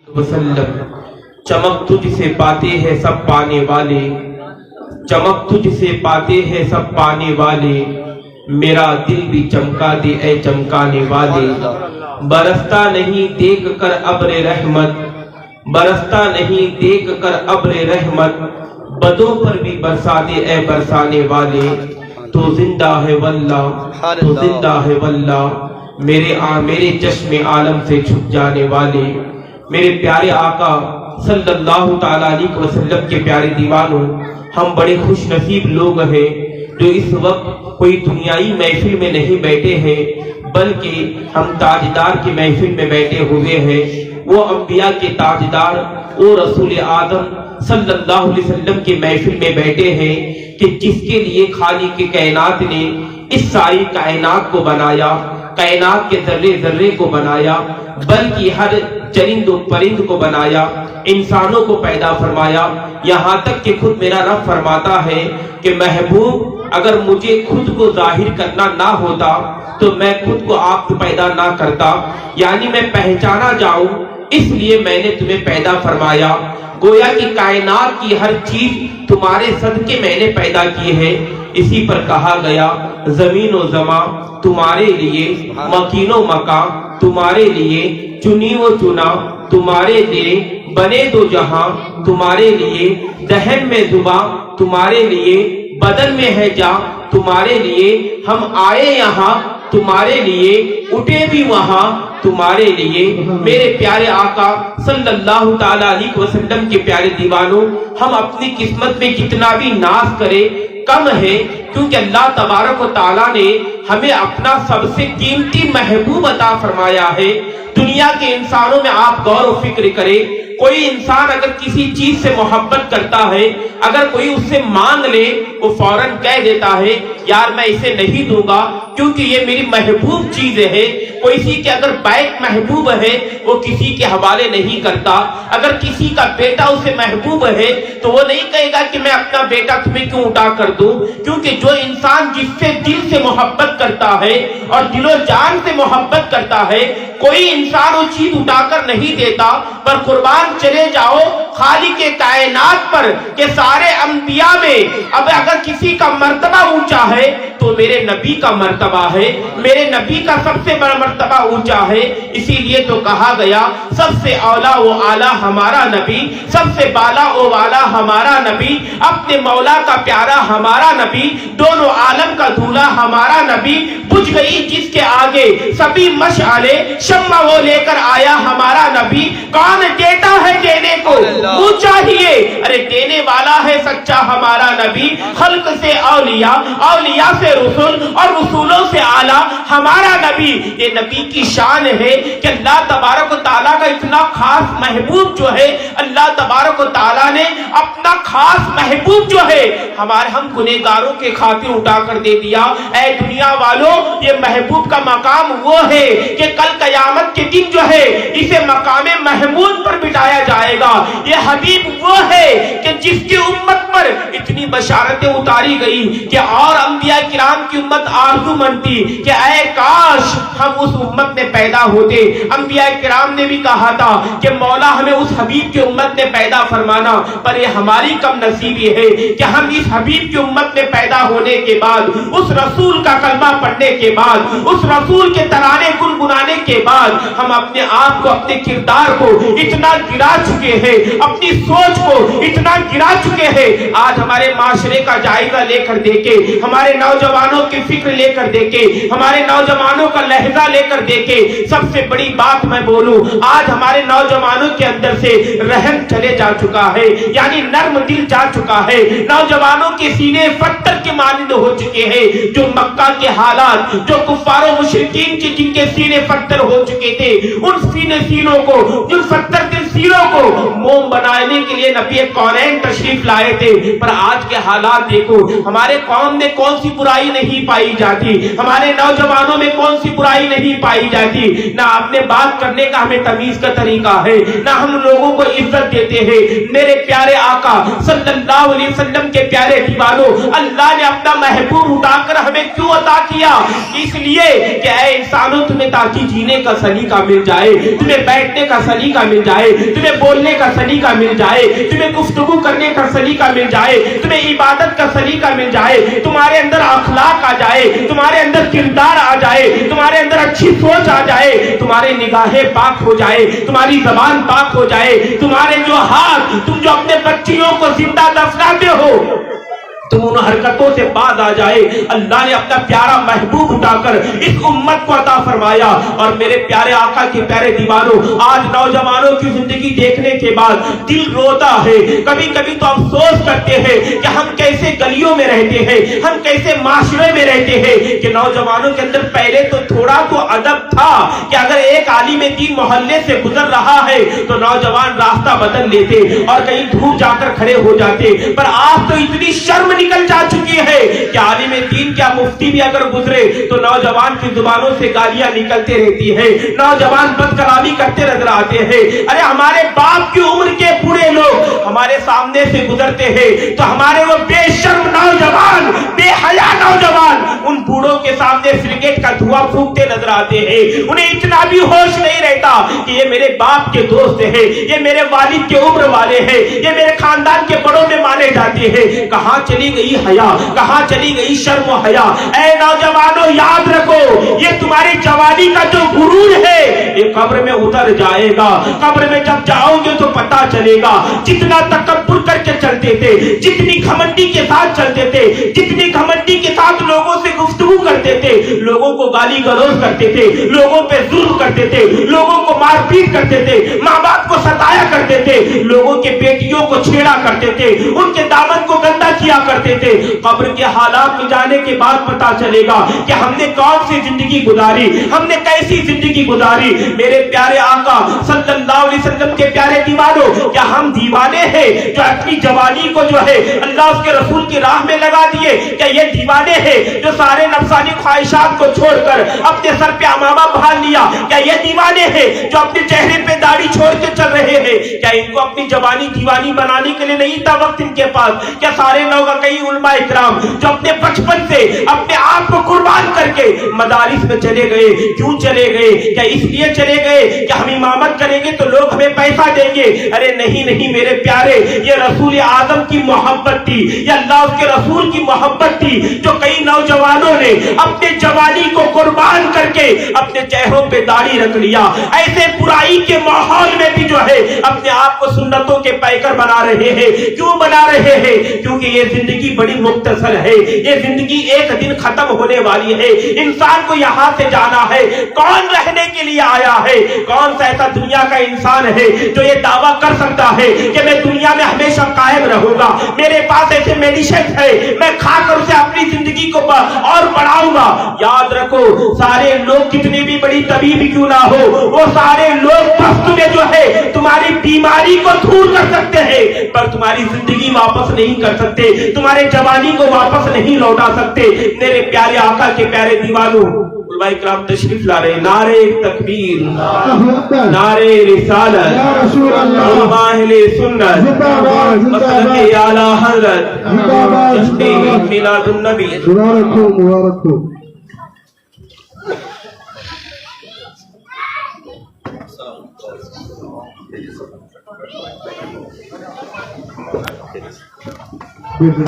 वसल्लम। चमक तुझ से पाते हैं सब पाने वाले, चमक तुझ से पाते हैं सब पाने वाले, मेरा दिल भी चमका दे ऐ चमकाने वाले। बरसता नहीं देख कर अब्र रहमत, बरसता नहीं देख कर अब्र रहमत, बदों पर भी बरसा दे ऐ बरसाने वाले। तो जिंदा है वल्लाह, तो जिंदा है वल्लाह, मेरे चश्मे आलम से छुप जाने वाले। मेरे प्यारे आका सल्लल्लाहु ताला अलैहि वसल्लम के प्यारे दीवानों, हम बड़े खुश नसीब लोग हैं जो इस वक्त कोई दुनियाई महफिल में नहीं बैठे हैं, बल्कि हम ताजदार की महफिल में बैठे हुए हैं। वो अंबिया के ताजदार, वो रसूल आदम सल्लल्लाहु अलैहि वसल्लम की महफिल में बैठे हैं कि जिसके लिए खालिक के कायनात ने इस सारी कायनात को बनाया, कायनात के जर्रे जर्रे को बनाया, बल्कि हर चरिंद परिंद को बनाया, इंसानों को पैदा फरमाया। यहाँ तक कि खुद मेरा रब फरमाता है कि महबूब, अगर मुझे खुद को जाहिर करना ना होता तो मैं खुद को आप पैदा ना करता, यानी मैं पहचाना जाऊं इसलिए मैंने तुम्हें पैदा फरमाया। गोया कि कायनात की हर चीज तुम्हारे सदके मैंने पैदा की है। इसी पर कहा गया जमीन व जमा तुम्हारे लिए, मकीनो मका तुम्हारे लिए, चुनी वो चुना तुम्हारे लिए, बने दो जहां तुम्हारे लिए, दहन में जुबा तुम्हारे लिए, बदन में है जा तुम्हारे लिए, हम आए यहाँ तुम्हारे लिए, उठे भी वहां तुम्हारे लिए। मेरे प्यारे आका सल्लल्लाहु ताला अलैहि वसल्लम के प्यारे दीवानों, हम अपनी किस्मत में कितना भी नाज करें कम है, क्योंकि अल्लाह तबारक व ताला ने हमें अपना सबसे कीमती महबूब अता फरमाया है। दुनिया के इंसानों में आप गौर व फिक्र करें, कोई इंसान अगर किसी चीज से मोहब्बत करता है, अगर कोई उससे मांग ले, वो फौरन कह देता है यार मैं इसे नहीं दूंगा क्योंकि ये मेरी महबूब चीज है। कोई किसी के अगर बैग महबूब है वो किसी के हवाले नहीं करता। अगर किसी का बेटा उसे महबूब है तो वो नहीं कहेगा कि मैं अपना बेटा तुम्हें क्यों उठा कर दूं, क्योंकि जो इंसान जिससे दिल से मोहब्बत करता है और दिलो जान से मोहब्बत करता है, कोई इंसान वो चीज उठाकर नहीं देता। पर कुर्बान चले जाओ खालिक के कायनात पर के सारे अंबिया में अब अगर किसी का मर्तबा ऊंचा है तो मेरे नबी का मर्तबा है, मेरे नबी का सबसे बड़ा मर्तबा ऊंचा है। इसीलिए तो कहा गया सबसे औला वो आला हमारा नबी, सबसे बाला वो वाला हमारा नबी, अपने मौला का प्यारा हमारा नबी, दोनों आलम का दूल्हा हमारा नबी। बुझ गई जिसके आगे सभी मशाले, शम्मा वो लेकर आया हमारा नबी। कौन देता है देने को वो चाहिए, अरे देने वाला है सच्चा हमारा नबी। खल्क से औलिया, औलिया से रसूल और रसूलों से आला हमारा नबी। ये नबी की शान है कि अल्लाह तबारक व तआला का इतना खास महबूब जो है, अल्लाह तबारक व तआला ने अपना खास महबूब जो है हमारे हम गुनहगारों के खातिर उठा कर दे दिया। ऐ दुनिया वालों, ये महबूब का मकाम वो है कि कल कयामत के दिन जो है इसे मकामे महमूद पर बिठाया जाएगा। ये हबीब वो है कि जिसकी उम्मत पर इतनी बशारतें उतारी गई कि और अंबिया किराम की उम्मत आरज़ू मनती कि ऐ काश हम उस उम्मत में पैदा होते। अंबिया किराम ने भी कहा था कि मौला हमें उस हबीब की उम्मत में पैदा फरमाना, पर ये हमारी कम नसीबी है कि हम इस हबीब की उम्मत में पैदा होने के बाद, उस रसूल का कलमा पढ़ने के बाद, उस रसूल के तराने गुनगुनाने के बाद हम अपने आप को, अपने किरदार को इतना गिरा चुके हैं, अपनी सोच को इतना गिरा चुके हैं। आज हमारे माशरे का जायजा लेकर देखे, हमारे नौजवानों की फिक्र लेकर देखे, हमारे नौजवानों का लहजा लेकर देखे। सबसे बड़ी बात मैं बोलूं, आज हमारे नौजवानों के अंदर से रहम चले जा चुका है, यानी नर्म दिल जा चुका है। नौजवानों के सीने पत्थर के मानिंद हो चुके हैं। जो मक्का के हालात, जो कुफ्फारों मुशरिकीन के जिनके सीने पत्थर हो चुके थे, उन सीनों को, उन पत्थर के सीनों को मोम बनाने के लिए नबी कौनैन तशरीफ लाए थे। पर आज के हालात देखो, हमारे कौम में कौन सी बुराई नहीं पाई जाती, हमारे नौजवानों में कौन सी बुराई नहीं पाई जाती। ना आपने बात करने का हमें तमीज का तरीका है, ना हम लोगों को इज्जत देते हैं। मेरे प्यारे आका सल्लल्लाहु अलैहि वसल्लम के प्यारे दीवानों, अल्लाह ने अपना महबूब उठाकर हमें क्यों अता किया? इसलिए कि ऐ इंसानों, तुम्हें ताकि जीने का सलीका मिल जाए, तुम्हें बैठने का सलीका मिल जाए, तुम्हें बोलने का सलीका मिल जाए, तुम्हें गुफ्तगू करने का सलीका मिल जाए, तुम्हें इबादत का सलीका मिल जाए, तुम्हारे अंदर अखलाक आ जाए, तुम्हारे अंदर किरदार आ जाए, तुम्हारे अंदर अच्छी सोच आ जाए, तुम्हारे निगाहें पाक हो जाए, तुम्हारी जबान पाक हो जाए, तुम्हारे जो हाथ, तुम जो अपने बच्चियों को जिंदा दफनाते हो, तुम उन हरकतों से बाज आ जाए। अल्लाह ने अपना प्यारा महबूब उठाकर इस उम्मत को अता फरमाया। और मेरे प्यारे आका के प्यारे दीवानों, आज नौजवानों की जिंदगी देखने के बाद दिल रोता है। कभी कभी तो अफसोस करते हैं कि हम कैसे गलियों में रहते हैं, हम कैसे माशरे में रहते हैं, कि नौजवानों के अंदर पहले तो थोड़ा तो अदब था कि अगर एक आलिम दीन मोहल्ले से गुजर रहा है तो नौजवान रास्ता बदल लेते और कहीं दूर जाकर खड़े हो जाते। पर आज तो इतनी शर्म निकल जा चुकी है कि आलिम दीन क्या मुफ्ती भी अगर गुजरे तो नौजवान की जुबानों से गालियां निकलती रहती है, नौजवान बदकलामी करते नजर आते हैं। अरे हमारे बाप की उम्र के बूढ़े लोग हमारे सामने से गुजरते हैं तो हमारे वो बेशर्म नौजवान, बेहया नौजवान उन बूढ़ों के सामने सिगरेट का धुआं फूंकते नजर आते हैं। उन्हें इतना भी होश नहीं रहता कि ये मेरे बाप के दोस्त है, ये मेरे वालिद के उम्र वाले हैं, ये मेरे खानदान के बड़ों में माने जाते हैं। कहां चली गई हया, कहां चली गई शर्म व हया? ऐ नौजवानों, याद रखो, ये तुम्हारी जवानी का जो गुरूर है ये कब्र में उतर जाएगा। कब्र में जब जाओगे तो पता चलेगा जितना तकब्बुर करके चलते थे, जितनी घमंडी के साथ चलते थे, जितनी घमंडी के साथ लोगों से गुफ्तगू करते थे, लोगों को गाली गलौज करते थे, लोगों पे जुल्म करते थे, लोगों को मारपीट करते थे, माँ बाप को सताया करते थे, लोगों के बेटियों को छेड़ा करते थे, उनके दामन को गंदा किया करते थे। कब्र के हालात में जाने के बाद पता चलेगा कि हमने कौन सी जिंदगी गुजारी, हमने कैसी जिंदगी गुजारी। मेरे प्यारे आका सल्लल्लाहु अलैहि वसल्लम के प्यारे दीवानों, क्या हम दीवाने हैं जो अपनी जवानी को जो है अल्लाह उसके रसूल की राह में लगा दिए? क्या ये दीवाने हैं जो सारे नफसानी ख्वाहिशात को छोड़कर अपने सर पे अमामा बांध लिया? क्या ये दीवाने हैं जो अपने चेहरे पे दाढ़ी छोड़ के चल रहे हैं? क्या इनको अपनी जवानी दीवानी बनाने के लिए नहीं था वक्त इनके पास? क्या सारे लोग कई उलमा इकराम जो अपने बचपन से अपने आप को कुर्बान करके मदारिस में चले गए, क्यों चले गए? क्या इसलिए चले गए कि हम इमामत करेंगे तो लोग हमें पैसा देंगे? अरे नहीं नहीं मेरे प्यारे, ये रसूल आजम की मोहब्बत थी, ये अल्लाह के रसूल की मोहब्बत थी जो कई नौजवानों ने अपने जवानी को कुर्बान करके अपने चेहरों पे दाढ़ी रख लिया। ऐसे बुराई के माहौल में भी जो है अपने आप को सुन्नतों के पैकर बना रहे हैं। क्यों बना रहे हैं? क्योंकि ये जिंदगी बड़ी मुख्तसर है, ये जिंदगी एक दिन खत्म होने वाली है। इंसान को यहाँ से जाना है। कौन रहने के लिए आया है? कौन सा ऐसा दुनिया का इंसान है जो ये दावा कर सकता है कि मैं दुनिया में हमेशा कायम रहूंगा, मेरे पास ऐसे मेडिसिन है, मैं खाकर उसे अपनी जिंदगी को और बढ़ाऊंगा? याद रखो, सारे लोग कितनी भी बड़ी तबीब क्यों ना हो, वो सारे लोग वक्त में जो है तुम्हारी बीमारी को दूर कर सकते हैं, पर तुम्हारी जिंदगी वापस नहीं कर सकते, तुम्हारे जवानी को वापस नहीं लौटा सकते। मेरे प्यारे आका के प्यारे दीवानों, उलमा इकराम तशरीफ ला रहे। नारे तकबीर, नारे रिसालत, उलमा अहले सुन्नत, मसलक आला हज़रत, तशरीफ मिलादुन नबी। मुबारक हो, मुबारक हो। बिल्कुल